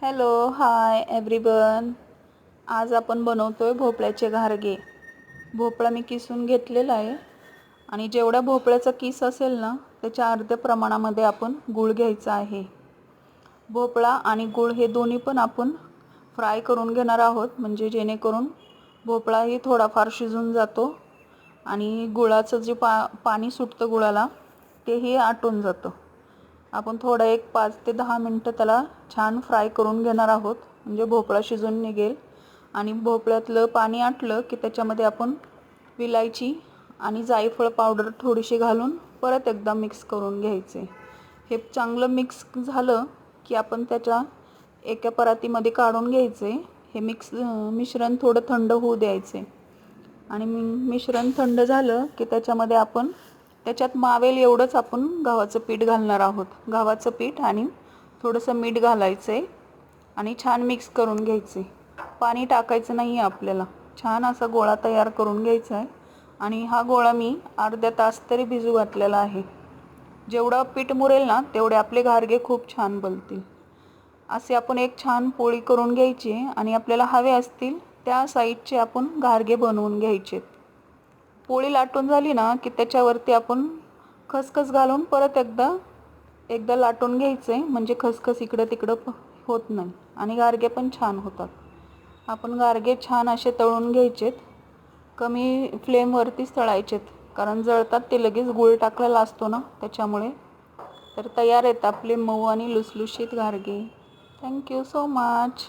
Hello hi everyone. आज आपण बनवतोय भोपळ्याचे घारगे. भोपळा मी किसून घेतलेला आहे आणि जेवढा भोपळ्याचा किस असेल ना त्याच्या अर्ध्या प्रमाणामध्ये आपण गूळ घ्यायचा आहे. भोपळा आणि गूळ हे दोन्ही पण आपण फ्राय करून घेणार आहोत, म्हणजे जेणेकरून भोपळाही थोडाफार शिजून जातो आणि गुळाचं जे पाणी सुटतं गुळाला तेही आटून जातं. आपण थोडं एक 5 ते 10 मिनटं त्याला छान फ्राय करून घेणार आहोत, म्हणजे भोपळा शिजून निघेल. आणि भोपळ्यातलं पाणी आटलं की त्याच्यामध्ये आपण विलायची आणि जायफळ पावडर थोडीशी घालून परत एकदा मिक्स करून घ्यायचे. हे चांगलं मिक्स झालं की आपण त्याच्या एका परातीमध्ये काढून घ्यायचे. हे मिश्रण थोडं थंड होऊ द्यायचे आणि मिश्रण थंड झालं की त्याच्यामध्ये आपण त्याच्यात मावेल एवढंच आपण गव्हाचं पीठ घालणार आहोत. गव्हाचं पीठ आणि थोडंसं मीठ घालायचं आणि छान मिक्स करून घ्यायचे. पाणी टाकायचं नाही आहे आपल्याला. छान असा गोळा तयार करून घ्यायचा आहे आणि हा गोळा मी अर्धा तास तरी भिजू घातलेला आहे. जेवढं पीठ मुरेल ना तेवढे आपले घारगे खूप छान बनतील. असे आपण एक छान पोळी करून घ्यायची आणि आपल्याला हवे असतील त्या साईजचे आपण घारगे बनवून घ्यायचे. पोळी लाटून झाली ना की त्याच्यावरती आपण खसखस घालून परत एकदा लाटून घ्यायचे, म्हणजे खसखस इकडं तिकडं होत नाही आणि घारगे पण छान होतात. आपण घारगे छान असे तळून घ्यायचेत. कमी फ्लेमवरतीच तळायचेत, कारण जळतात ते लगेच गूळ टाकलेला असतो ना त्याच्यामुळे. तर तयार आहेत आपले मऊ आणि लुसलुशीत घारगे. Thank you so much.